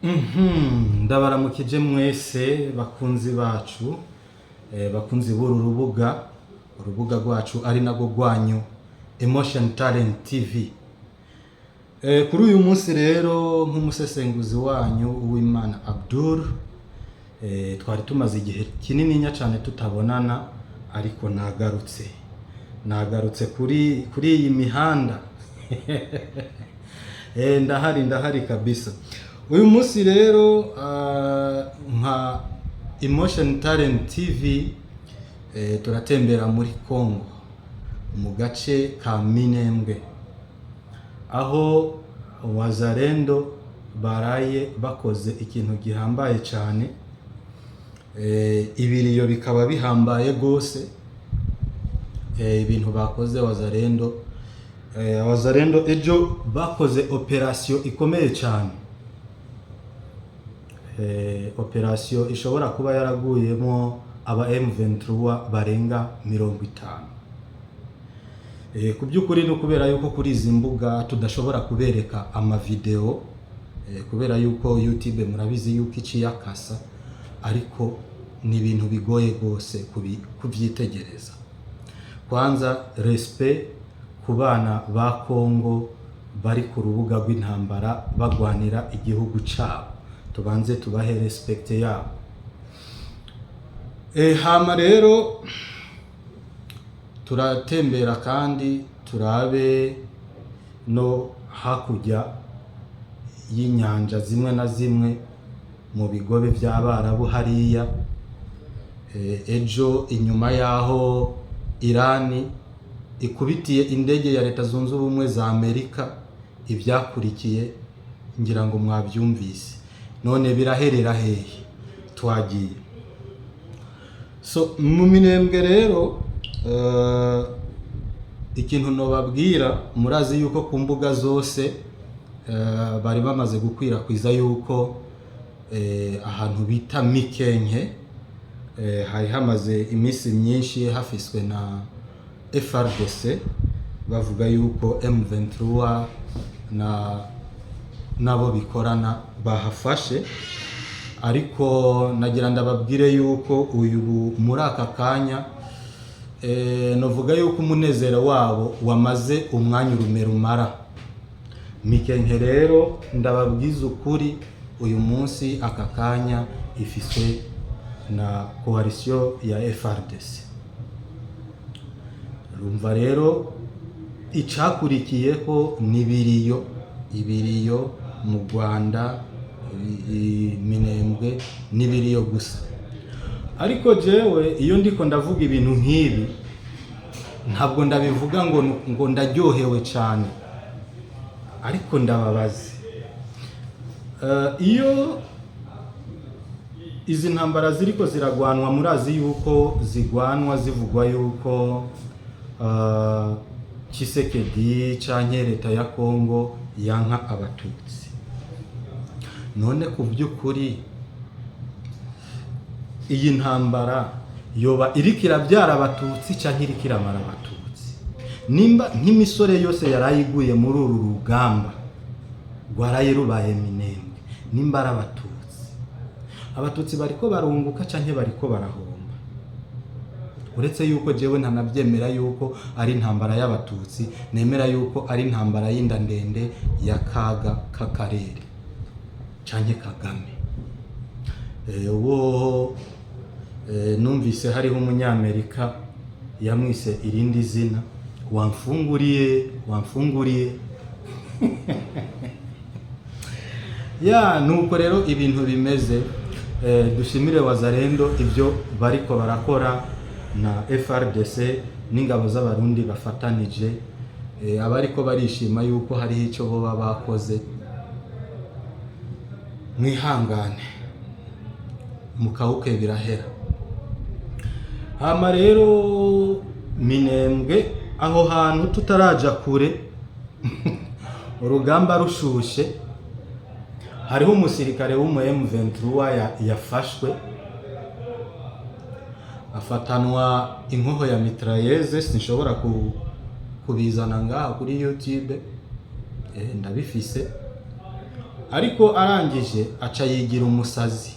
Ndabaramukije mwese bakunzi bacu, bakunzi b'uru urubuga rwacu ari nago rwanyu Emotion Talent TV. Kuri uyu munsi rero nk'umusesenguzi wanyu Uwimana Abdul, twari tumaze igihe kinini cyane tutabonana, ariko nagarutse kuri iyi mihanda. Ndahari kabisa. Uyu munsi rero nka Emotion Talent TV turatembera muri Congo mu gace ka Minembwe, aho Wazalendo baraye bakoze ikintu gihambaye cyane. Ibiriyo bikaba bihambaye gose, ibintu bakoze Wazalendo ejo bakoze operation ikomeye cyane, operation ishobora kuba yaraguyemo aba M23 barenga 50. Ku by'ukuri no kubera yuko kuri izi mbuga tudashobora kubereka ama video, kubera yuko YouTube murabizi yuko iciyakasa, ariko ni ibintu bigoye gose kubyitegereza. Kwanza respect ku bana ba Congo bari ku rubuga rw'intambara bagwanira igihugu cyabo, tubanze tubahe respect yabo. Hama rero turatembera kandi turabe no hakurya y'inyanja zimwe na zimwe mu bigobe by'Abarabu hariya. Ejo inyuma yaho Irani ikubitiye indege ya Leta Zunze Ubumwe za Amerika, ibyakurikiye ngira ngo mwabyumvise. None biraherera hehe? Twagiye. So mu Minembwe rero ikintu nobabwira, murazi yuko ku mbuga zose bari bamaze gukwirakwiza yuko ahantu bita Mikenke hari hamaze iminsi myinshi hafiswe na FRDC, bavuga yuko M23 nabo bikorana bahafashe. Ariko nagira ndababwire yuko uyu muri aka kanya novuga yuko umunezero wabo wamaze umwanya rumara. Mikenke rero ndababwiza ukuri, uyu munsi aka kanya ifiswe na coalition ya FRDC. Rumva rero icakurikiyeho ibiriyo mu Rwanda, Minembwe n'ibiriyo gusa. Ariko jewe iyo ndiko ndavuga ibintu nk'ibi, ntabwo ndabivuga ngo ndaryohewe cyane, ariko ndababaze. Iyo izi ntambara ziriko ziragwanwa, murazi yuko zigwanwa zivugwa yuko Tshisekedi canke leta ya Congo yanka abatutsi. None ku by'ukuri iyi ntambara yoba iriko irabyara abatutsi canke iriko iramara abatutsi? Nimba nk'imisore yose yarayiguye muri uru rugamba rwaraye rubaye Minembwe, nimba ari abatutsi bariko barunguka canke bariko barahomba? Uretse yuko jewe ntanabyemera yuko ari intambara y'abatutsi, nemera yuko ari intambara y'inda ndende ya Kaga k'akarere canke Kagame. Numvise hariho umunyamerika yamwise irindi zina, wamfunguriye. Nuko rero ibintu bimeze. Dushimire Wazalendo ibyo bariko barakora na FRDC n'ingabo z'abarundi bafatanije, abariko barishima yuko hariho icyo boba bakoze. Mwihangane mukawuke birahera. Hama rero Minembwe, aho hantu tutaraja kure, urugamba rushushe, hariho umusirikare w'umu M23 yafashwe, afatanwa inkoho ya mitrailleuses. Sinshobora kubizana ngaha kuri YouTube, ndabifise. ariko arangije aca yigira umusazi.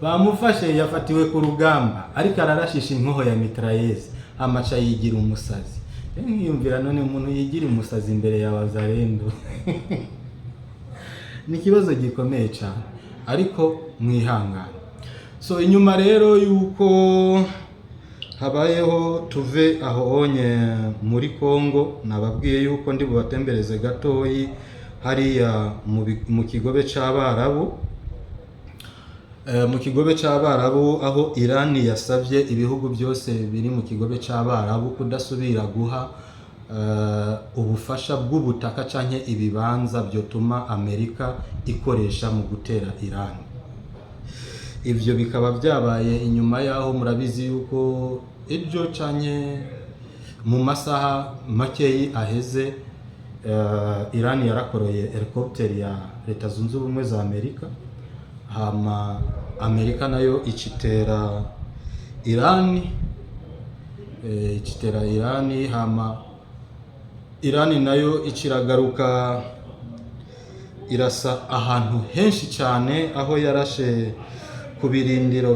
Bamufashe yafatiwe ku rugamba ariko ararashisha inkoho ya mitraillez, amaca yigira umusazi. Nkiyumvira none umuntu yigira umusazi imbere ya wazalendo. Ni ikibazo gikomeye cyane ariko mwihangane. So inyuma rero yuko habayeho tuve aho onye muri Kongo, nababwiye yuko ndi bubatembereze gatoyi hariya mu kigobe c'Abarabu. Mu kigobe c'Abarabu aho Irani yasavye ibihugu byose biri mu kigobe c'Abarabu kudasubira guha ubufasha bw'ubutaka canke ibibanza byotuma Amerika ikoresha mu gutera Irani. Ivyo bikaba byabaye inyuma yaho murabizi yuko ejo canke mu masaha makeyi aheze Irani yarakoroye helicopter ya Leta Zunze Ubumwe za Amerika, hama Amerika nayo icitera Irani, hama Irani nayo iciragaruka irasa ahantu henshi cyane, aho yarashe ku birindiro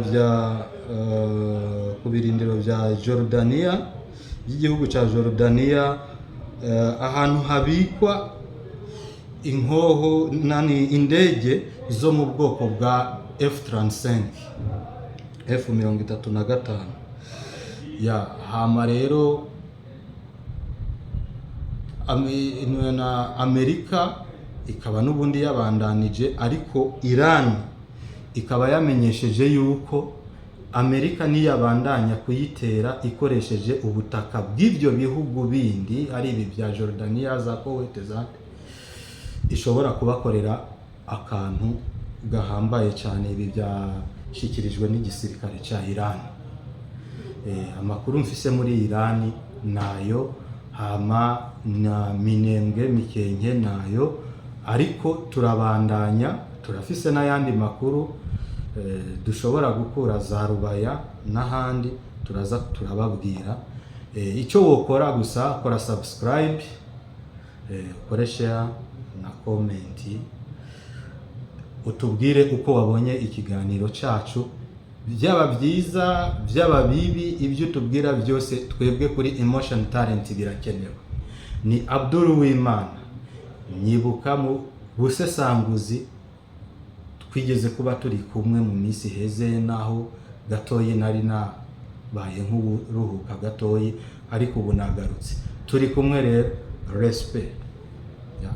bya Jordania, by'igihugu cya Jordania, ahantu habikwa inkoho indege zo mu bwoko bwa F-35 F-35 ya hama rero Amerika ikaba n'ubundi yabandanije, ariko Iran ikaba yamenyesheje yuko Amerika niyabandanya kuyitera ikoresheje ubutaka bw'ibyo bihugu bindi ari ibi bya Jordania, za Kuwait, ishobora kubakorera akantu gahambaye cyane. Ibi byashyikirijwe n'igisirikare cya Iran. Amakuru mfise muri Iran nayo, hama na minembwe mikenke nayo, ariko turabandanya, turafise n'ayandi makuru dushobora gukura za Rubaya n'ahandi, turaza turababwira. Icyo wokora gusa, kora subscribe, kore share na comment, utubwire uko wabonye ikiganiro cyacu, byaba byiza byaba bibi, ibyo tubwira byose twebwe kuri Emotion Talent birakenewe. Ni Abdul Uwimana, nyibuka mu busesanguzi twigeze kuba turi kumwe mu minsi heze, naho gatoyi nari nabaye nk'uruhuka gatoyi, ariko ubu nagarutse. Turi kumwe rero, respect. Yeah.